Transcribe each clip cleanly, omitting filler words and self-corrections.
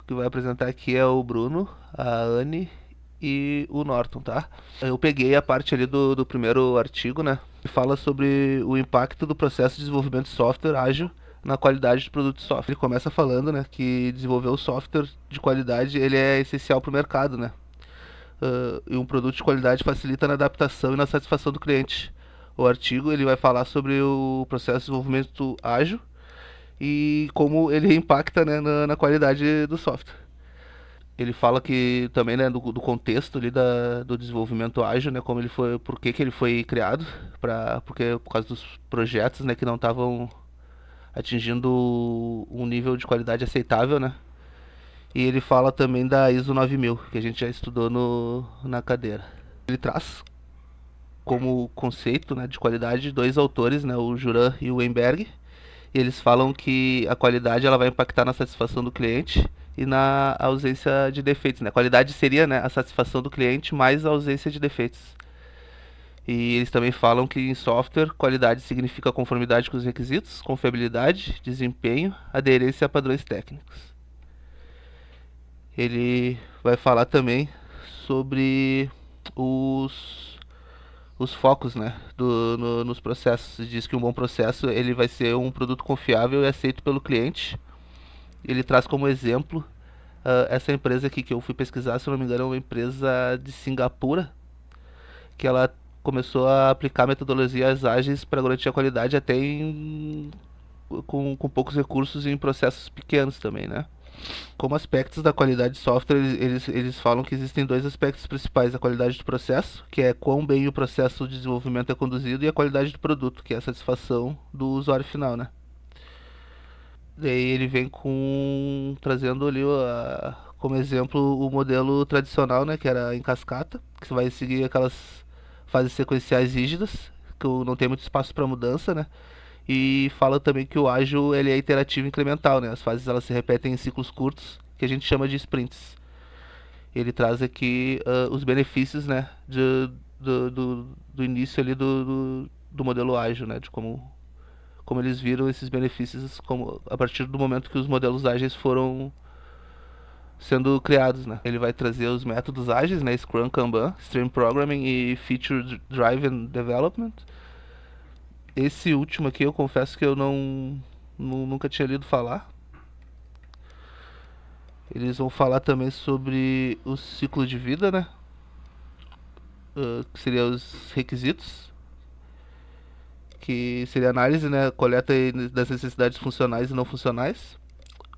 que vai apresentar aqui é o Bruno, a Anne e o Norton, tá? Eu peguei a parte ali do primeiro artigo, né? Que fala sobre o impacto do processo de desenvolvimento de software ágil na qualidade de produto de software. Ele começa falando, né, que desenvolver o software de qualidade ele é essencial para o mercado, né? E um produto de qualidade facilita na adaptação e na satisfação do cliente. O artigo ele vai falar sobre o processo de desenvolvimento ágil e como ele impacta, né, na qualidade do software. Ele fala que também, né, do contexto ali do desenvolvimento ágil, né, como ele foi, por que ele foi criado, porque por causa dos projetos, né, que não estavam atingindo um nível de qualidade aceitável, né? E ele fala também da ISO 9000, que a gente já estudou na cadeira. Ele traz como conceito, né, de qualidade dois autores, né, o Juran e o Weinberg. E eles falam que a qualidade ela vai impactar na satisfação do cliente e na ausência de defeitos. Né? A qualidade seria, né, a satisfação do cliente mais a ausência de defeitos. E eles também falam que em software, qualidade significa conformidade com os requisitos, confiabilidade, desempenho, aderência a padrões técnicos. Ele vai falar também sobre os, os focos, né, nos processos. Diz que um bom processo ele vai ser um produto confiável e aceito pelo cliente. Ele traz como exemplo essa empresa aqui que eu fui pesquisar, se não me engano, é uma empresa de Singapura, que ela começou a aplicar metodologias ágeis para garantir a qualidade até com poucos recursos e em processos pequenos também, né? Como aspectos da qualidade de software, eles falam que existem dois aspectos principais: a qualidade do processo, que é quão bem o processo de desenvolvimento é conduzido, e a qualidade do produto, que é a satisfação do usuário final, né? Daí ele vem com trazendo ali como exemplo o modelo tradicional, né, que era em cascata, que você vai seguir aquelas fases sequenciais rígidas, que não tem muito espaço para mudança, né? E fala também que o ágil ele é iterativo e incremental, né? As fases elas se repetem em ciclos curtos, que a gente chama de sprints. Ele traz aqui os benefícios, né, do início ali do modelo ágil, né, de como eles viram esses benefícios como a partir do momento que os modelos ágeis foram sendo criados, né? Ele vai trazer os métodos ágeis, né, Scrum, Kanban, Stream Programming e Feature Driven Development. Esse último aqui eu confesso que eu nunca tinha lido falar. Eles vão falar também sobre o ciclo de vida, né? Que seria os requisitos, que seria a análise, né, coleta das necessidades funcionais e não funcionais,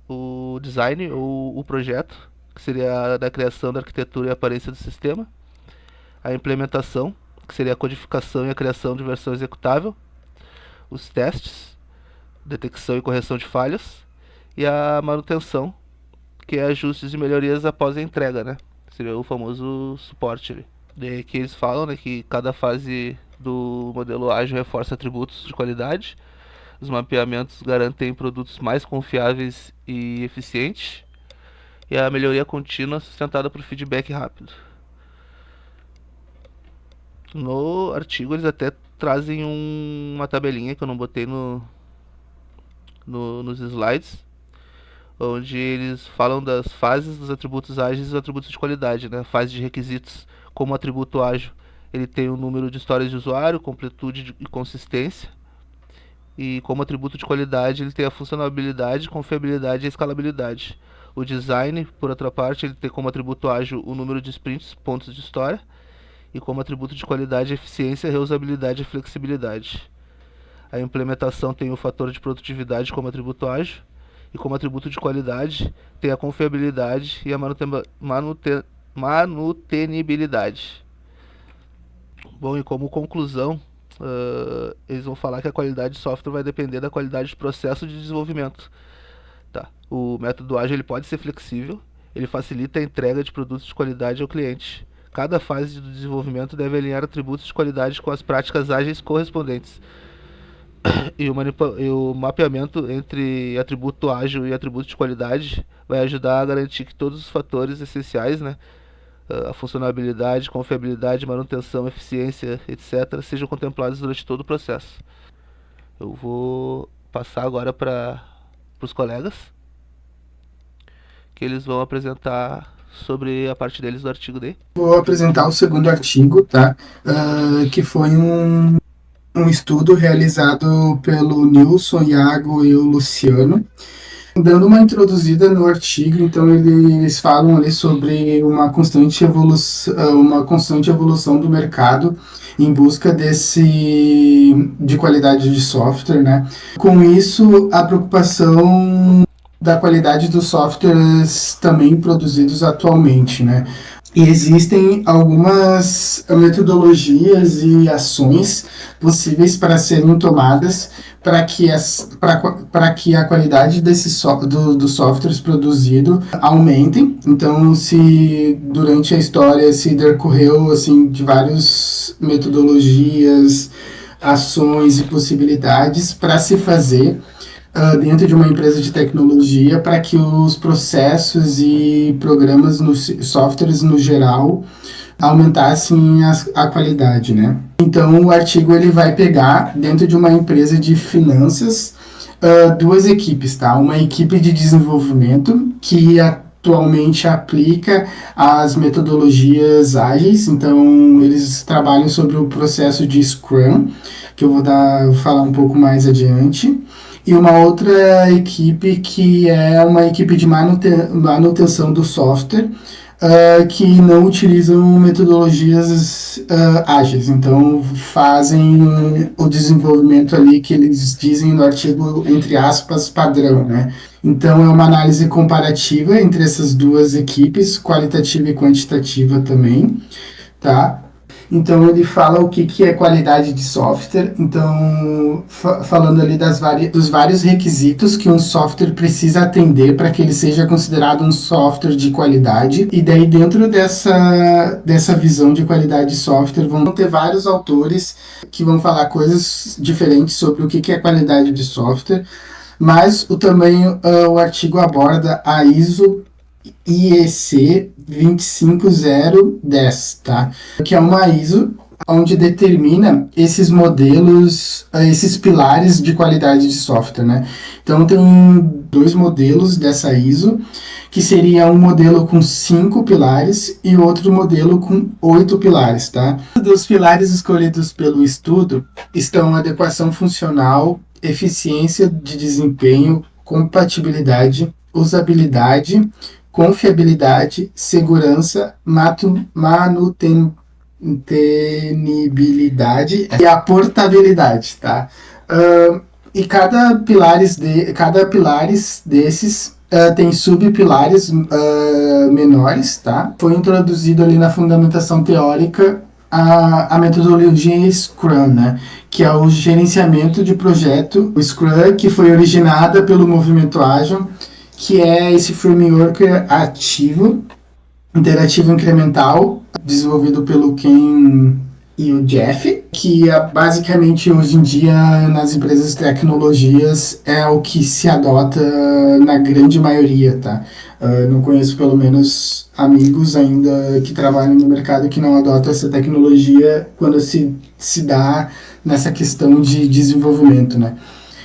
o design ou o projeto, que seria a da criação da arquitetura e aparência do sistema, a implementação, que seria a codificação e a criação de versão executável, os testes, detecção e correção de falhas, e a manutenção, que é ajustes e melhorias após a entrega, né? Seria o famoso suporte ali. Daí que eles falam, né, que cada fase do modelo ágil reforça atributos de qualidade, os mapeamentos garantem produtos mais confiáveis e eficientes, e a melhoria contínua sustentada por feedback rápido. No artigo eles até trazem uma tabelinha que eu não botei nos slides, onde eles falam das fases dos atributos ágeis e dos atributos de qualidade, né? Fase de requisitos, como atributo ágil, ele tem o número de histórias de usuário, completude e consistência. E como atributo de qualidade, ele tem a funcionalidade, confiabilidade e escalabilidade. O design, por outra parte, ele tem como atributo ágil o número de sprints, pontos de história, e como atributo de qualidade, a eficiência, reusabilidade e flexibilidade. A implementação tem o fator de produtividade como atributo ágil, e como atributo de qualidade tem a confiabilidade e a manutenibilidade. Bom, e como conclusão, eles vão falar que a qualidade de software vai depender da qualidade de processo de desenvolvimento. Tá. O método ágil ele pode ser flexível, ele facilita a entrega de produtos de qualidade ao cliente. Cada fase do desenvolvimento deve alinhar atributos de qualidade com as práticas ágeis correspondentes. E o mapeamento entre atributo ágil e atributo de qualidade vai ajudar a garantir que todos os fatores essenciais, né, a funcionalidade, confiabilidade, manutenção, eficiência, etc., sejam contemplados durante todo o processo. Eu vou passar agora para os colegas que eles vão apresentar sobre a parte deles do artigo daí. Vou apresentar o segundo artigo, tá? Que foi um estudo realizado pelo Nilson, Iago e o Luciano. Dando uma introduzida no artigo, então eles falam ali sobre uma constante evolução do mercado em busca de qualidade de software, né? Com isso, a preocupação da qualidade dos softwares também produzidos atualmente, né? E existem algumas metodologias e ações possíveis para serem tomadas para que a qualidade dos softwares produzidos aumentem. Então, se durante a história se decorreu assim, de várias metodologias, ações e possibilidades para se fazer dentro de uma empresa de tecnologia para que os processos e programas, softwares no geral, aumentassem a qualidade, né? Então, o artigo ele vai pegar dentro de uma empresa de finanças duas equipes, tá? Uma equipe de desenvolvimento que atualmente aplica as metodologias ágeis, então eles trabalham sobre o processo de Scrum, que eu vou falar um pouco mais adiante, e uma outra equipe que é uma equipe de manutenção do software, que não utilizam metodologias ágeis, então fazem o desenvolvimento ali que eles dizem no artigo, entre aspas, padrão, né? Então é uma análise comparativa entre essas duas equipes, qualitativa e quantitativa também, tá? Então ele fala o que é qualidade de software, então falando ali dos vários requisitos que um software precisa atender para que ele seja considerado um software de qualidade, e daí dentro dessa visão de qualidade de software vão ter vários autores que vão falar coisas diferentes sobre o que é qualidade de software, mas o artigo aborda a IEC 25010, tá? Que é uma ISO onde determina esses modelos, esses pilares de qualidade de software, né? Então tem dois modelos dessa ISO, que seria um modelo com 5 pilares e outro modelo com 8 pilares, tá? Dos pilares escolhidos pelo estudo estão adequação funcional, eficiência de desempenho, compatibilidade, usabilidade, confiabilidade, segurança, manutenibilidade e a portabilidade, tá? E cada pilares desses tem subpilares menores, tá? Foi introduzido ali na fundamentação teórica a metodologia Scrum, né? Que é o gerenciamento de projeto, o Scrum, que foi originada pelo movimento Agile, que é esse framework ativo, interativo incremental, desenvolvido pelo Ken e o Jeff, que basicamente hoje em dia nas empresas de tecnologias é o que se adota na grande maioria, tá? Não conheço pelo menos amigos ainda que trabalham no mercado que não adotam essa tecnologia quando se dá nessa questão de desenvolvimento, né?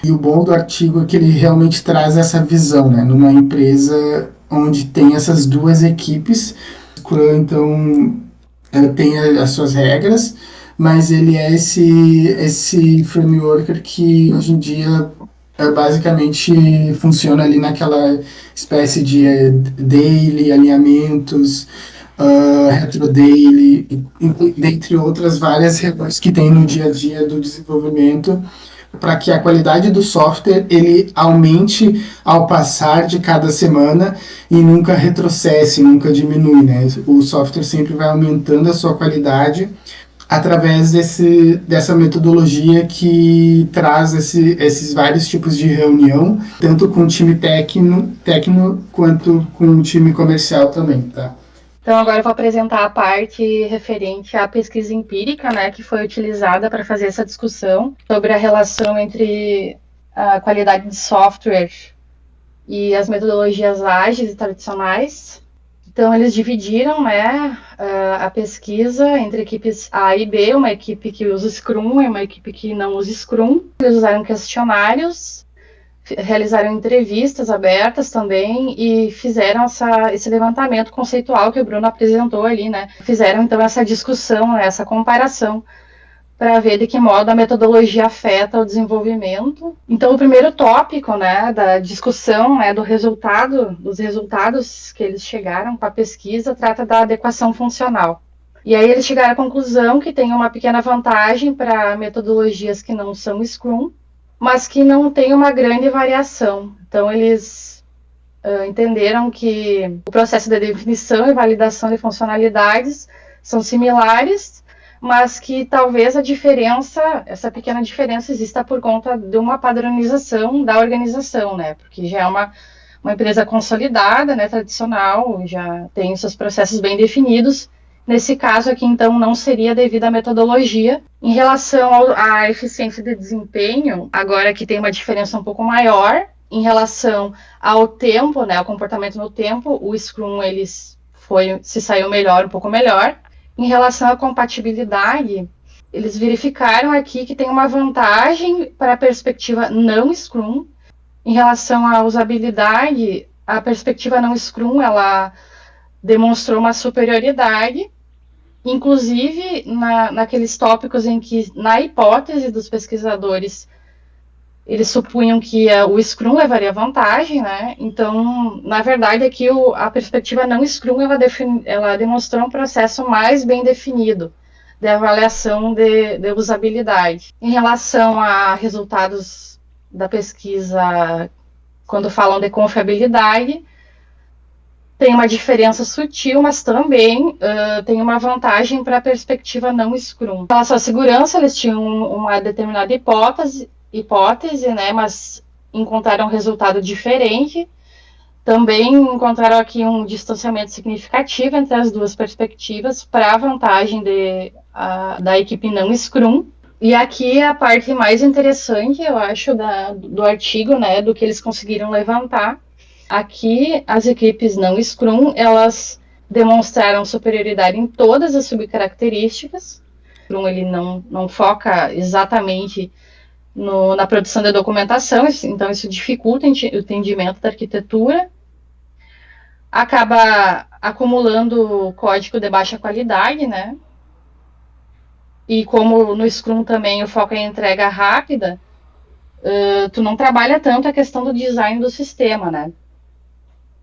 E o bom do artigo é que ele realmente traz essa visão, né? Numa empresa onde tem essas duas equipes, então tem as suas regras, mas ele é esse framework que hoje em dia basicamente funciona ali naquela espécie de daily, alinhamentos, retro daily, dentre outras várias regras que tem no dia a dia do desenvolvimento, para que a qualidade do software ele aumente ao passar de cada semana e nunca retrocesse, nunca diminui, né? O software sempre vai aumentando a sua qualidade através dessa metodologia que traz esses vários tipos de reunião, tanto com o time técnico quanto com o time comercial também, tá? Então, agora eu vou apresentar a parte referente à pesquisa empírica, né, que foi utilizada para fazer essa discussão sobre a relação entre a qualidade de software e as metodologias ágeis e tradicionais. Então, eles dividiram, né, a pesquisa entre equipes A e B, uma equipe que usa Scrum e uma equipe que não usa Scrum. Eles usaram questionários realizaram entrevistas abertas também e fizeram esse levantamento conceitual que o Bruno apresentou ali, né? Fizeram então essa discussão, né, essa comparação para ver de que modo a metodologia afeta o desenvolvimento. Então, o primeiro tópico, né, da discussão, né, dos resultados que eles chegaram com a pesquisa, trata da adequação funcional. E aí eles chegaram à conclusão que tem uma pequena vantagem para metodologias que não são Scrum, mas que não tem uma grande variação. Então, eles entenderam que o processo de definição e validação de funcionalidades são similares, mas que talvez essa pequena diferença exista por conta de uma padronização da organização, né? Porque já é uma empresa consolidada, né, tradicional, já tem seus processos bem definidos. Nesse caso aqui, então, não seria devido à metodologia. Em relação à eficiência de desempenho, agora que tem uma diferença um pouco maior, em relação ao tempo, né, ao comportamento no tempo, o Scrum se saiu melhor, um pouco melhor. Em relação à compatibilidade, eles verificaram aqui que tem uma vantagem para a perspectiva não Scrum. Em relação à usabilidade, a perspectiva não Scrum, ela demonstrou uma superioridade, inclusive naqueles tópicos em que, na hipótese dos pesquisadores, eles supunham que o Scrum levaria vantagem, né? Então, na verdade, aqui a perspectiva não Scrum, ela demonstrou um processo mais bem definido de avaliação de usabilidade. Em relação a resultados da pesquisa, quando falam de confiabilidade, tem uma diferença sutil, mas também tem uma vantagem para a perspectiva não Scrum. Em relação à segurança, eles tinham uma determinada hipótese, né, mas encontraram um resultado diferente. Também encontraram aqui um distanciamento significativo entre as duas perspectivas para a vantagem da equipe não Scrum. E aqui é a parte mais interessante, eu acho, do artigo, né, do que eles conseguiram levantar. Aqui, as equipes não Scrum, elas demonstraram superioridade em todas as subcaracterísticas. O Scrum ele não foca exatamente na produção da documentação, então isso dificulta o entendimento da arquitetura, acaba acumulando código de baixa qualidade, né? E como no Scrum também o foco é em entrega rápida, tu não trabalha tanto a questão do design do sistema, né?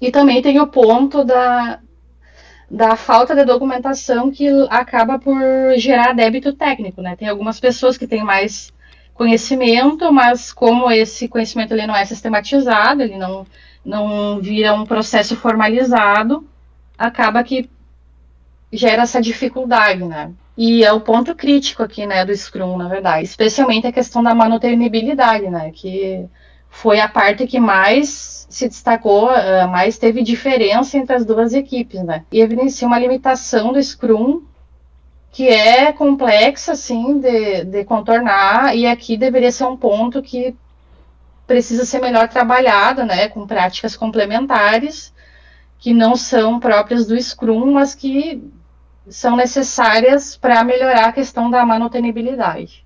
E também tem o ponto da falta de documentação que acaba por gerar débito técnico, né? Tem algumas pessoas que têm mais conhecimento, mas como esse conhecimento ele não é sistematizado, ele não vira um processo formalizado, acaba que gera essa dificuldade, né? E é o ponto crítico aqui, né, do Scrum, na verdade, especialmente a questão da manutenibilidade, né, que foi a parte que mais se destacou, mais teve diferença entre as duas equipes, né, e evidencia uma limitação do Scrum que é complexa, assim, de contornar, e aqui deveria ser um ponto que precisa ser melhor trabalhado, né, com práticas complementares, que não são próprias do Scrum, mas que são necessárias para melhorar a questão da manutenibilidade.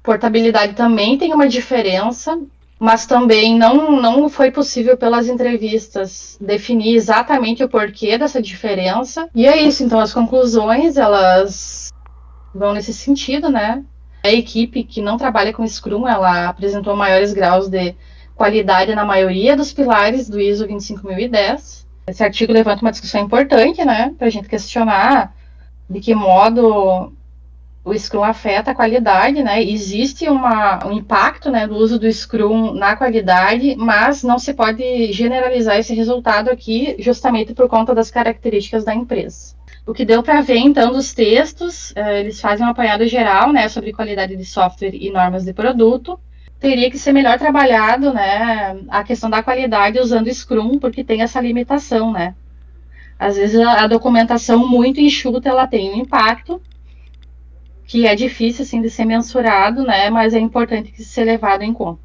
Portabilidade também tem uma diferença, mas também não foi possível pelas entrevistas definir exatamente o porquê dessa diferença. E é isso, então as conclusões, elas vão nesse sentido, né? A equipe que não trabalha com Scrum, ela apresentou maiores graus de qualidade na maioria dos pilares do ISO 25010. Esse artigo levanta uma discussão importante, né? Para a gente questionar de que modo o Scrum afeta a qualidade, né? Existe um impacto, né, do uso do Scrum na qualidade, mas não se pode generalizar esse resultado aqui justamente por conta das características da empresa. O que deu para ver, então, dos textos, eles fazem um apanhado geral, né, sobre qualidade de software e normas de produto. Teria que ser melhor trabalhado, né, a questão da qualidade usando Scrum, porque tem essa limitação, né? Às vezes a documentação muito enxuta, ela tem um impacto que é difícil assim de ser mensurado, né? Mas é importante que seja levado em conta.